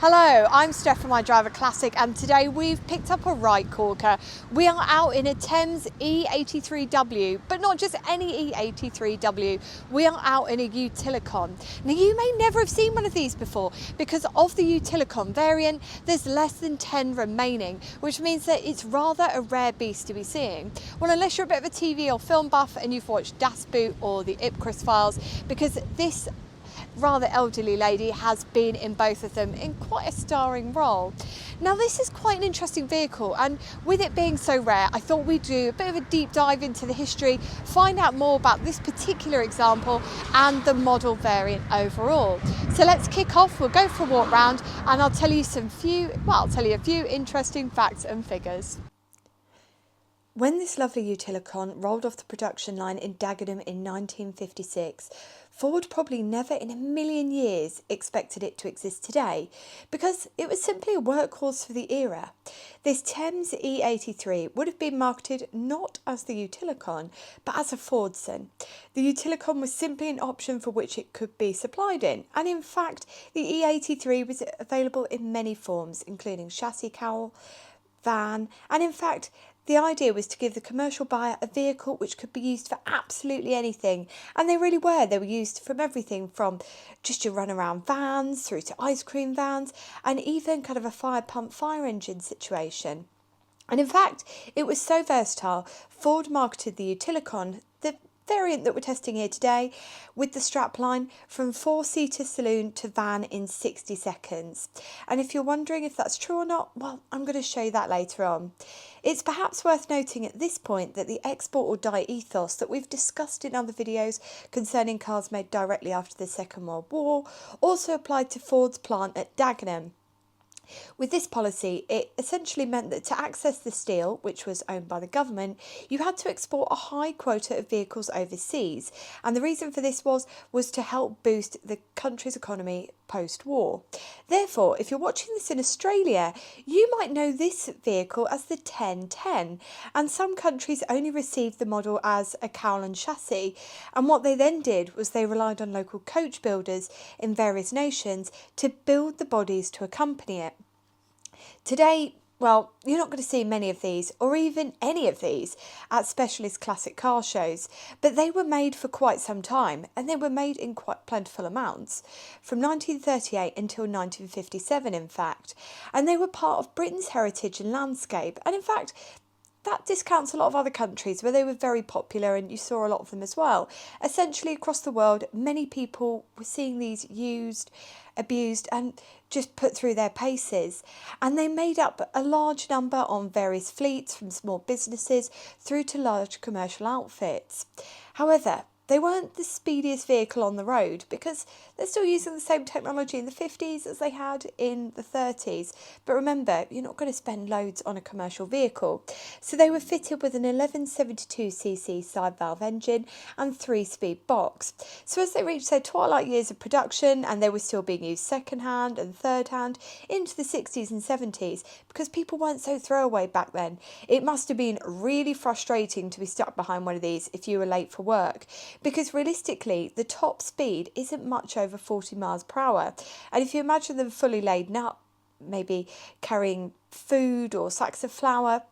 Hello, I'm Steph from I Drive a Classic, and today we've picked up a right corker. We are out in a Thames E83w, but not just any E83w, we are out in a Utilicon. Now you may never have seen one of these before because of the Utilicon variant, there's less than 10 remaining, which means that it's rather a rare beast to be seeing. Well, unless you're a bit of a TV or film buff and you've watched Das Boot or the Ipcris Files, because this rather elderly lady has been in both of them in quite a starring role. Now this is quite an interesting vehicle, and with it being so rare, I thought we'd do a bit of a deep dive into the history, find out more about this particular example and the model variant overall. So let's kick off, we'll go for a walk round and I'll tell you a few interesting facts and figures. When this lovely Utilicon rolled off the production line in Dagenham in 1956, Ford probably never in a million years expected it to exist today, because it was simply a workhorse for the era. This Thames E83 would have been marketed not as the Utilicon, but as a Fordson. The Utilicon was simply an option for which it could be supplied in, and in fact the E83 was available in many forms, including chassis cowl, van, and in fact the idea was to give the commercial buyer a vehicle which could be used for absolutely anything, and they really were. They were used from everything from just your runaround vans through to ice cream vans and even kind of a fire pump fire engine situation. And in fact, it was so versatile, Ford marketed the Utilicon, the variant that we're testing here today, with the strapline from 4-seater saloon to van in 60 seconds. And if you're wondering if that's true or not, well, I'm going to show you that later on. It's perhaps worth noting at this point that the export or die ethos that we've discussed in other videos concerning cars made directly after the Second World War also applied to Ford's plant at Dagenham. With this policy, it essentially meant that to access the steel, which was owned by the government, you had to export a high quota of vehicles overseas, and the reason for this was to help boost the country's economy post-war. Therefore, if you're watching this in Australia, you might know this vehicle as the 1010, and some countries only received the model as a cowl and chassis, and what they then did was they relied on local coach builders in various nations to build the bodies to accompany it. Today, well, you're not going to see many of these, or even any of these, at specialist classic car shows, but they were made for quite some time, and they were made in quite plentiful amounts, from 1938 until 1957 in fact, and they were part of Britain's heritage and landscape, and in fact, that discounts a lot of other countries where they were very popular and you saw a lot of them as well. Essentially across the world, many people were seeing these used, abused and just put through their paces. And they made up a large number on various fleets, from small businesses through to large commercial outfits. However, they weren't the speediest vehicle on the road because they're still using the same technology in the 50s as they had in the 30s. But remember, you're not going to spend loads on a commercial vehicle. So they were fitted with an 1172cc side valve engine and 3-speed box. So as they reached their twilight years of production, and they were still being used second hand and third hand into the 60s and 70s, because people weren't so throwaway back then, it must have been really frustrating to be stuck behind one of these if you were late for work. Because realistically, the top speed isn't much over 40 miles per hour. And if you imagine them fully laden up, maybe carrying food or sacks of flour,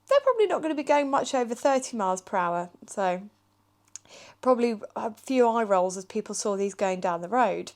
they're probably not going to be going much over 30 miles per hour. So probably a few eye rolls as people saw these going down the road.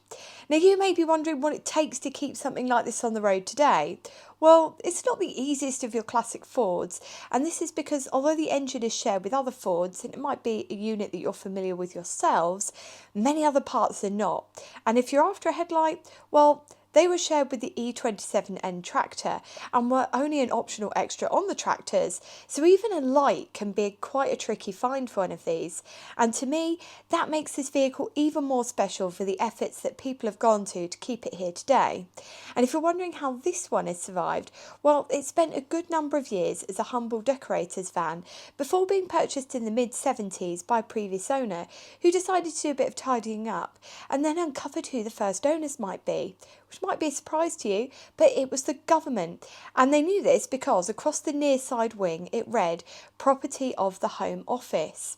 Now you may be wondering what it takes to keep something like this on the road today. Well, it's not the easiest of your classic Fords, and this is because although the engine is shared with other Fords, and it might be a unit that you're familiar with yourselves, many other parts are not. And if you're after a headlight, well, they were shared with the E87N tractor and were only an optional extra on the tractors, so even a light can be quite a tricky find for one of these. And to me, that makes this vehicle even more special for the efforts that people have gone to keep it here today. And if you're wondering how this one has survived, well, it spent a good number of years as a humble decorator's van before being purchased in the mid-70s by a previous owner who decided to do a bit of tidying up and then uncovered who the first owners might be, which might be a surprise to you, but it was the government. And they knew this because across the near side wing it read, "Property of the Home Office."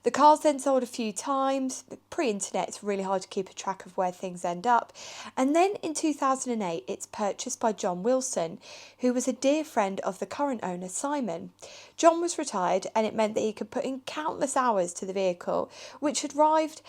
The car's then sold a few times. Pre-internet, it's really hard to keep a track of where things end up. And then in 2008, it's purchased by John Wilson, who was a dear friend of the current owner, Simon. John was retired, and it meant that he could put in countless hours to the vehicle, which had arrived,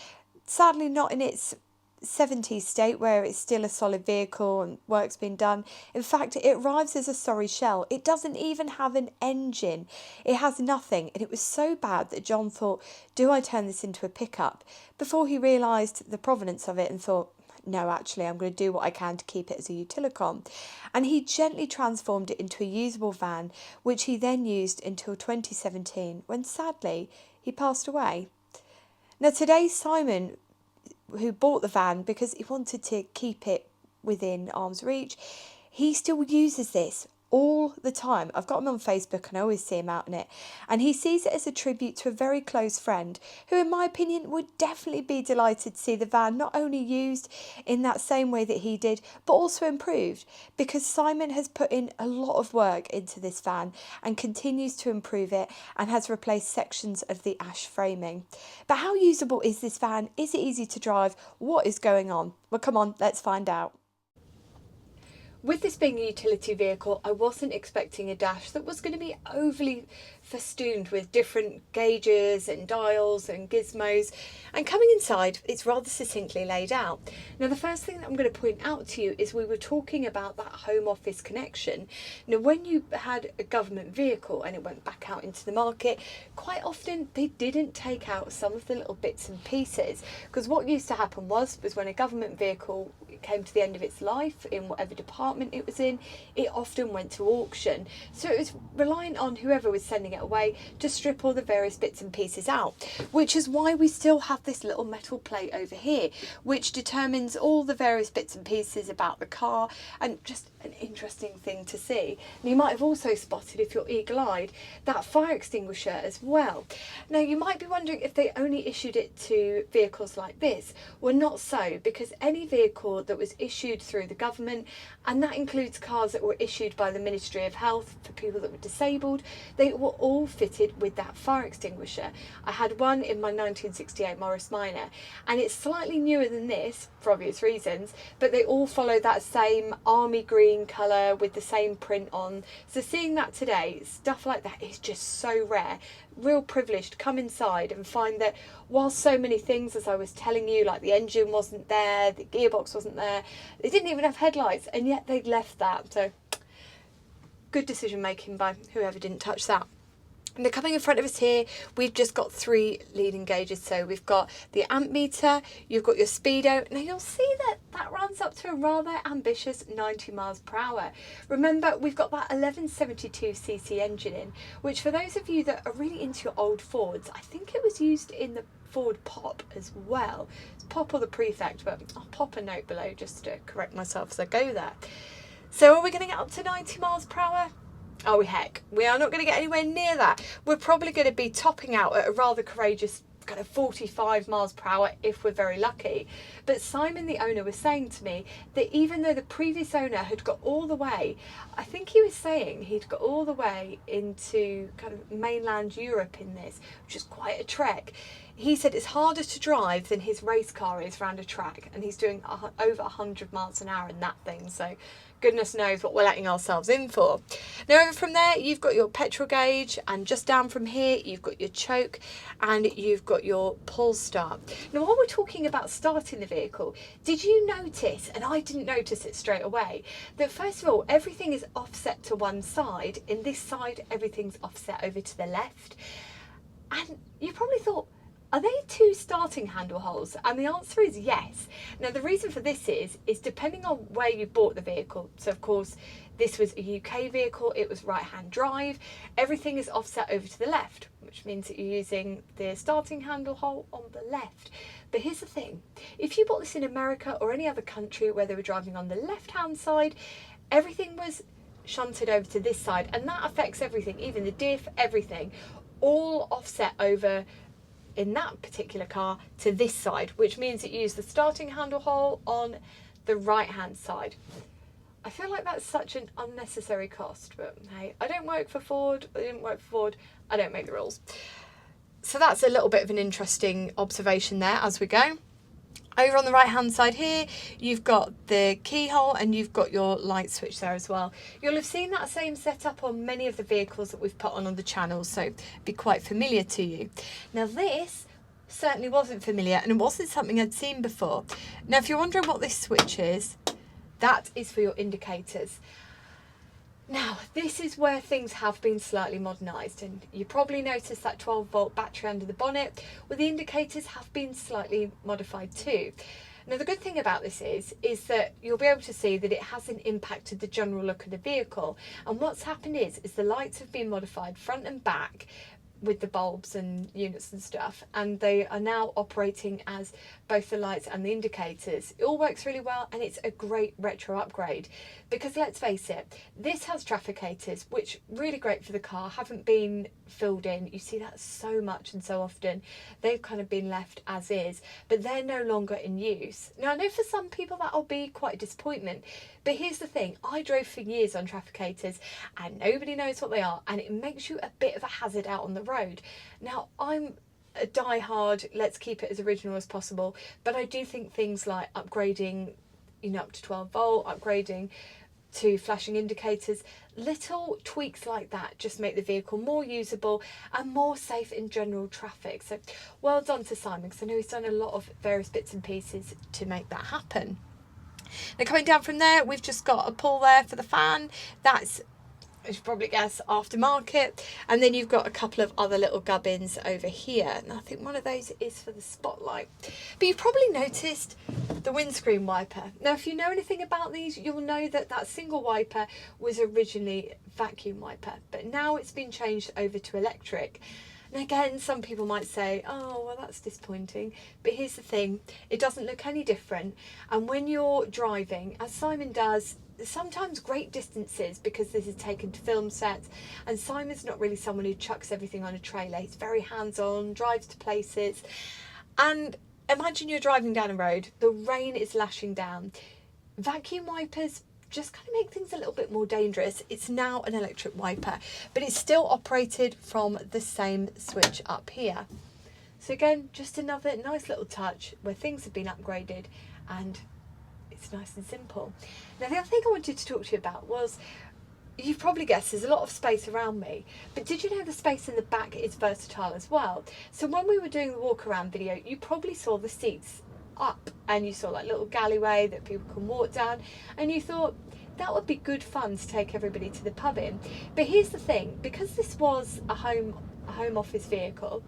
sadly not in its 70s state where it's still a solid vehicle and work's been done. In fact, it arrives as a sorry shell. It doesn't even have an engine. It has nothing, and it was so bad that John thought, do I turn this into a pickup? Before he realised the provenance of it and thought, no, actually, I'm going to do what I can to keep it as a Utilicon. And he gently transformed it into a usable van, which he then used until 2017, when sadly he passed away. Now today, Simon, who bought the van because he wanted to keep it within arm's reach, he still uses this all the time. I've got him on Facebook and I always see him out in it, and he sees it as a tribute to a very close friend who, in my opinion, would definitely be delighted to see the van not only used in that same way that he did, but also improved, because Simon has put in a lot of work into this van and continues to improve it and has replaced sections of the ash framing. But how usable is this van? Is it easy to drive? What is going on? Well, come on, let's find out. With this being a utility vehicle, I wasn't expecting a dash that was going to be overly festooned with different gauges and dials and gizmos. And coming inside, it's rather succinctly laid out. Now, the first thing that I'm going to point out to you is we were talking about that home office connection. Now, when you had a government vehicle and it went back out into the market, quite often they didn't take out some of the little bits and pieces, because what used to happen was when a government vehicle came to the end of its life in whatever department it was in, it often went to auction. So it was reliant on whoever was sending it away to strip all the various bits and pieces out, which is why we still have this little metal plate over here, which determines all the various bits and pieces about the car, and just an interesting thing to see. And you might have also spotted, if you're eagle-eyed, that fire extinguisher as well. Now, you might be wondering if they only issued it to vehicles like this. Well, not so, because any vehicle that was issued through the government, and that includes cars that were issued by the Ministry of Health for people that were disabled, they were all fitted with that fire extinguisher. I had one in my 1968 Morris Minor, and it's slightly newer than this for obvious reasons, but they all follow that same army green colour with the same print on. So seeing that today, stuff like that is just so rare. Real privilege to come inside and find that while so many things, as I was telling you, like the engine wasn't there, the gearbox wasn't there, they didn't even have headlights, and yet they'd left that. So good decision making by whoever didn't touch that. Now, coming in front of us here, we've just got 3 leading gauges. So we've got the amp meter, you've got your speedo. Now you'll see that that runs up to a rather ambitious 90 miles per hour. Remember, we've got that 1172cc engine in, which for those of you that are really into your old Fords, I think it was used in the Ford Pop as well. It's Pop or the Prefect, but I'll pop a note below just to correct myself as I go there. So are we going to get up to 90 miles per hour? Oh heck, we are not going to get anywhere near that. We're probably going to be topping out at a rather courageous kind of 45 miles per hour if we're very lucky. But Simon, the owner, was saying to me that even though the previous owner had got all the way, I think he was saying he'd got all the way into kind of mainland Europe in this, which is quite a trek. He said it's harder to drive than his race car is around a track, and he's doing over 100 miles an hour in that thing. So goodness knows what we're letting ourselves in for. Now, over from there, you've got your petrol gauge, and just down from here, you've got your choke and you've got your pull start. Now, while we're talking about starting the vehicle, did you notice, and I didn't notice it straight away, that first of all, everything is offset to one side. In this side, everything's offset over to the left. And you probably thought, are they 2 starting handle holes? And the answer is yes. Now, the reason for this is depending on where you bought the vehicle. So, of course, this was a UK vehicle. It was right-hand drive. Everything is offset over to the left, which means that you're using the starting handle hole on the left. But here's the thing. If you bought this in America or any other country where they were driving on the left-hand side, everything was shunted over to this side. And that affects everything, even the diff, everything, all offset over in that particular car to this side, which means that you use the starting handle hole on the right hand side. I feel like that's such an unnecessary cost, but hey, I don't work for Ford, I didn't work for Ford, I don't make the rules. So that's a little bit of an interesting observation there as we go. Over on the right hand side here, you've got the keyhole and you've got your light switch there as well. You'll have seen that same setup on many of the vehicles that we've put on the channel, so it'd be quite familiar to you. Now this certainly wasn't familiar and it wasn't something I'd seen before. Now if you're wondering what this switch is, that is for your indicators. Now, this is where things have been slightly modernised, and you probably noticed that 12-volt battery under the bonnet, where the indicators have been slightly modified too. Now, the good thing about this is that you'll be able to see that it hasn't impacted the general look of the vehicle. And what's happened is the lights have been modified front and back with the bulbs and units and stuff, and they are now operating as both the lights and the indicators. It all works really well, and it's a great retro upgrade because let's face it, this has trafficators, which really great for the car, haven't been filled in. You see that so much and so often. They've kind of been left as is, but they're no longer in use. Now I know for some people that'll be quite a disappointment, but here's the thing, I drove for years on trafficators and nobody knows what they are, and it makes you a bit of a hazard out on the road. Now I'm a die-hard, let's keep it as original as possible, but I do think things like upgrading, you know, up to 12 volt, upgrading to flashing indicators, little tweaks like that just make the vehicle more usable and more safe in general traffic. So well done to Simon, because I know he's done a lot of various bits and pieces to make that happen. Now coming down from there, we've just got a pull there for the fan. That's, you should probably guess, aftermarket. And then you've got a couple of other little gubbins over here. And I think one of those is for the spotlight. But you've probably noticed the windscreen wiper. Now, if you know anything about these, you'll know that that single wiper was originally vacuum wiper, but now it's been changed over to electric. And again, some people might say, oh, well, that's disappointing. But here's the thing, it doesn't look any different. And when you're driving, as Simon does, sometimes great distances, because this is taken to film sets, and Simon's not really someone who chucks everything on a trailer. He's very hands-on, drives to places. And imagine you're driving down a road, the rain is lashing down. Vacuum wipers just kind of make things a little bit more dangerous. It's now an electric wiper, but it's still operated from the same switch up here. So again, just another nice little touch where things have been upgraded and it's nice and simple. Now the other thing I wanted to talk to you about was, you've probably guessed there's a lot of space around me, but did you know the space in the back is versatile as well? So when we were doing the walk around video, you probably saw the seats up and you saw like little galleyway that people can walk down, and you thought that would be good fun to take everybody to the pub in. But here's the thing, because this was a home office vehicle,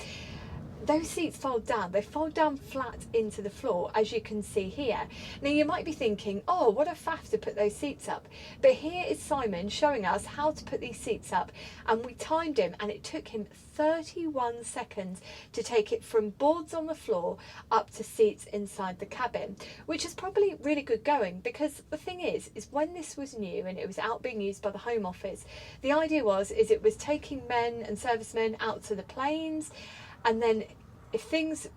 those seats fold down. They fold down flat into the floor, as you can see here. Now you might be thinking, oh, what a faff to put those seats up. But here is Simon showing us how to put these seats up, and we timed him, and it took him 31 seconds to take it from boards on the floor up to seats inside the cabin, which is probably really good going, because the thing is when this was new and it was out being used by the Home Office, the idea was it was taking men and servicemen out to the planes. And then if things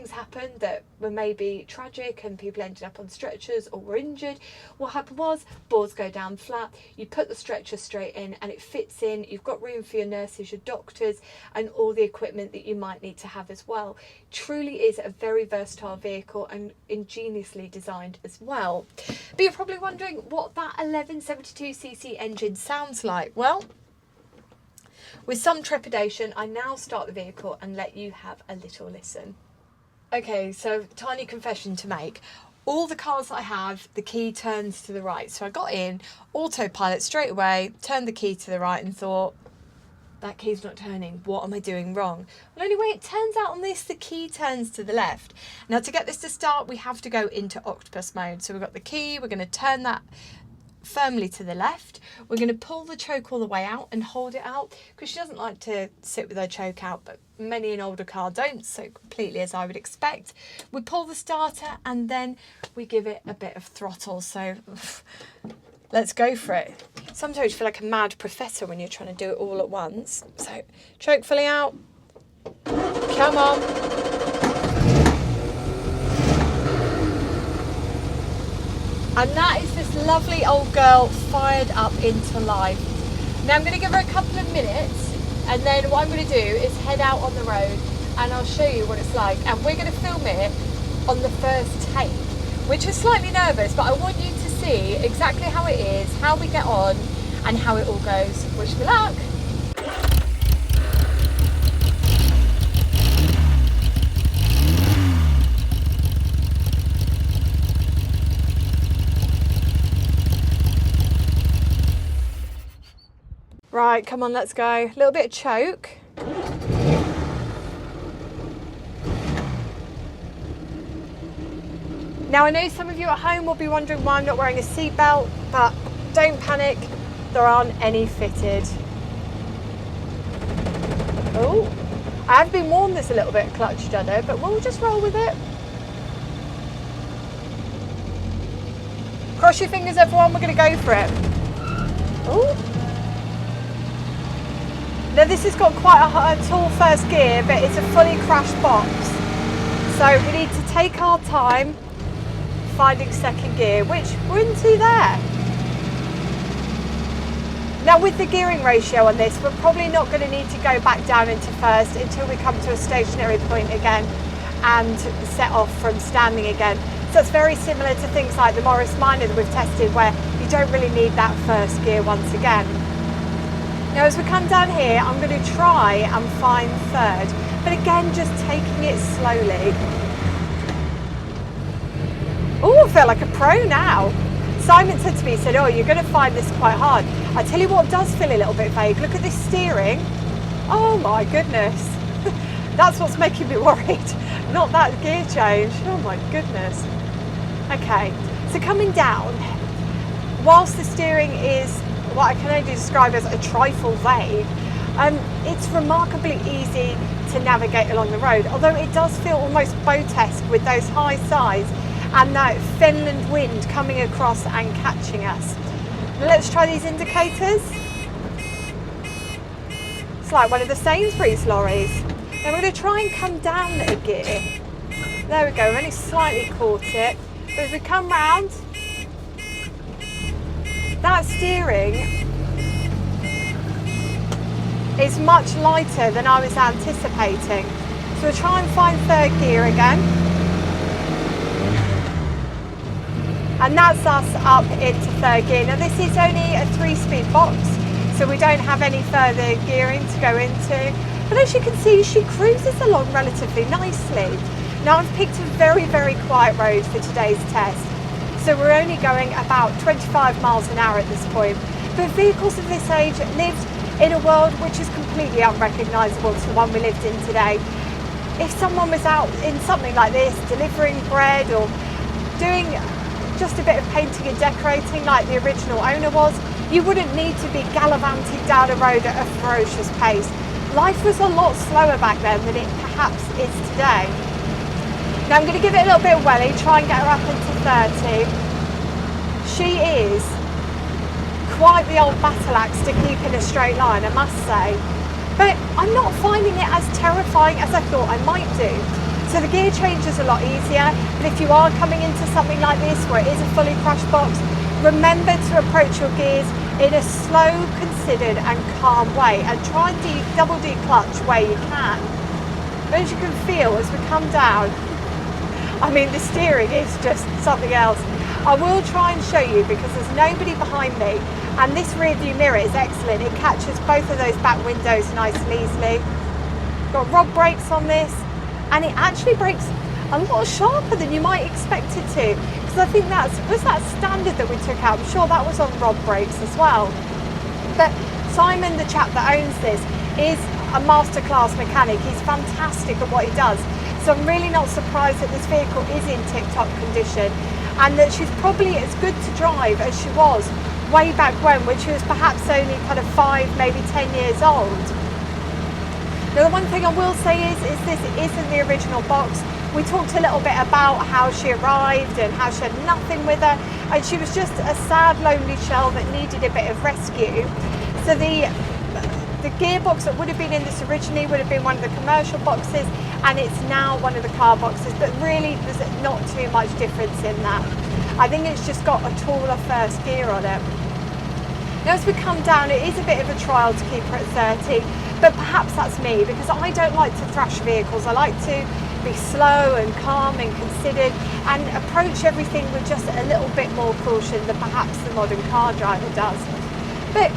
happened that were maybe tragic and people ended up on stretchers or were injured, what happened was boards go down flat, you put the stretcher straight in and it fits in. You've got room for your nurses, your doctors, and all the equipment that you might need to have as well. Truly is a very versatile vehicle and ingeniously designed as well. But you're probably wondering what that 1172cc engine sounds like. Well, with some trepidation, I now start the vehicle and let you have a little listen. Okay, so tiny confession to make. All the cars that I have, the key turns to the right. So I got in, autopilot straight away, turned the key to the right and thought, that key's not turning. What am I doing wrong? Well, anyway, it turns out on this, the key turns to the left. Now to get this to start, we have to go into octopus mode. So we've got the key, we're going to turn that firmly to the left. We're going to pull the choke all the way out and hold it out, because she doesn't like to sit with her choke out, but many an older car don't, so completely as I would expect. We pull the starter and then we give it a bit of throttle. So let's go for it. Sometimes you feel like a mad professor when you're trying to do it all at once. So choke fully out. Come on. And that is this lovely old girl fired up into life. Now I'm going to give her a couple of minutes and then what I'm going to do is head out on the road and I'll show you what it's like, and we're going to film it on the first take, which is slightly nervous, but I want you to see exactly how it is, how we get on and how it all goes. Wish me luck. Right, come on, let's go. A little bit of choke. Now, I know some of you at home will be wondering why I'm not wearing a seatbelt, but don't panic, there aren't any fitted. Oh, I have been warned there's a little bit of clutch judder, but we'll just roll with it. Cross your fingers, everyone, we're going to go for it. Oh. Now this has got quite a tall first gear, but it's a fully crashed box. So we need to take our time finding second gear, which we're into there. Now with the gearing ratio on this, we're probably not going to need to go back down into first until we come to a stationary point again and set off from standing again. So it's very similar to things like the Morris Minor that we've tested, where you don't really need that first gear once again. Now as we come down here, I'm going to try and find third, but again, just taking it slowly. Oh, I feel like a pro now. Simon said to me, he said, oh, you're going to find this quite hard. I tell you what does feel a little bit vague. Look at this steering. Oh my goodness. That's what's making me worried. Not that gear change. Oh my goodness. Okay, so coming down, whilst the steering is what I can only describe as a trifle vague, it's remarkably easy to navigate along the road, although it does feel almost boat-esque with those high sides and that Finland wind coming across and catching us. Now let's try these indicators. It's like one of the Sainsbury's lorries. Now we're going to try and come down a gear. There we go, we've only slightly caught it. But as we come round, that steering is much lighter than I was anticipating. So we'll try and find third gear again. And that's us up into third gear. Now this is only a 3-speed box, so we don't have any further gearing to go into. But as you can see, she cruises along relatively nicely. Now I've picked a very, very quiet road for today's test. So we're only going about 25 miles an hour at this point. But vehicles of this age lived in a world which is completely unrecognisable to the one we lived in today. If someone was out in something like this, delivering bread or doing just a bit of painting and decorating like the original owner was, you wouldn't need to be gallivanting down a road at a ferocious pace. Life was a lot slower back then than it perhaps is today. Now I'm going to give it a little bit of welly, try and get her up into 30. She is quite the old battle axe to keep in a straight line, I must say. But I'm not finding it as terrifying as I thought I might do. So the gear change is a lot easier, but if you are coming into something like this where it is a fully crashed box, remember to approach your gears in a slow, considered and calm way, and try and double declutch where you can. But as you can feel as we come down, I mean, the steering is just something else. I will try and show you because there's nobody behind me, and this rear view mirror is excellent. It catches both of those back windows nice and easily. Got rod brakes on this, and it actually brakes a lot sharper than you might expect it to, because I think was that standard that we took out. I'm sure that was on rod brakes as well. But Simon, the chap that owns this, is a masterclass mechanic. He's fantastic at what he does. So I'm really not surprised that this vehicle is in tip-top condition, and that she's probably as good to drive as she was way back when she was perhaps only kind of 5, maybe 10 years old. Now the one thing I will say is this isn't the original box. We talked a little bit about how she arrived and how she had nothing with her, and she was just a sad, lonely shell that needed a bit of rescue. So the gearbox that would have been in this originally would have been one of the commercial boxes, and it's now one of the car boxes, but really there's not too much difference in that. I think it's just got a taller first gear on it. Now as we come down, it is a bit of a trial to keep her at 30, But perhaps that's me, because I don't like to thrash vehicles. I like to be slow and calm and considered and approach everything with just a little bit more caution than perhaps the modern car driver does. But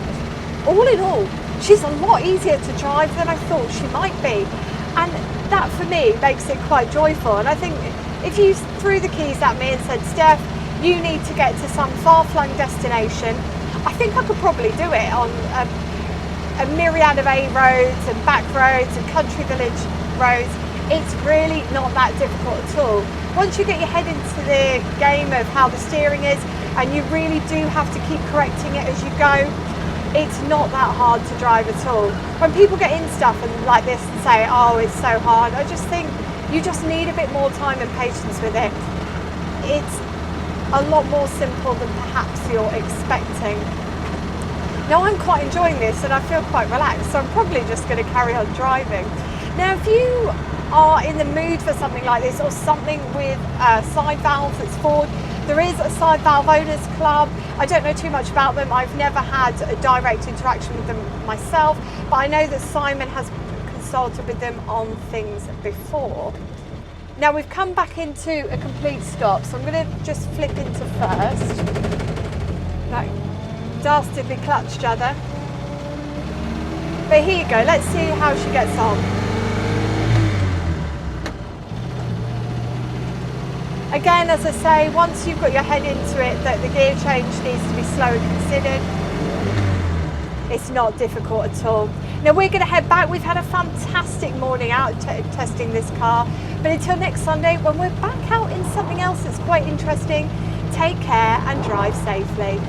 all in all, she's a lot easier to drive than I thought she might be. And that for me makes it quite joyful. And I think if you threw the keys at me and said, Steph, you need to get to some far-flung destination, I think I could probably do it on a myriad of A roads and back roads and country village roads. It's really not that difficult at all. Once you get your head into the game of how the steering is, and you really do have to keep correcting it as you go, it's not that hard to drive at all. When people get in stuff and like this and say, oh, it's so hard, I just think you just need a bit more time and patience with it. It's a lot more simple than perhaps you're expecting. Now I'm quite enjoying this and I feel quite relaxed, so I'm probably just going to carry on driving. Now if you are in the mood for something like this, or something with side valves that's Ford, there is a side valve owners club. I don't know too much about them. I've never had a direct interaction with them myself, but I know that Simon has consulted with them on things before. Now we've come back into a complete stop, so I'm going to just flip into first. That dastardly clutched other. But here you go, let's see how she gets on. Again, as I say, once you've got your head into it, that the gear change needs to be slow and considered, it's not difficult at all. Now we're going to head back. We've had a fantastic morning out testing this car, but until next Sunday when we're back out in something else that's quite interesting, take care and drive safely.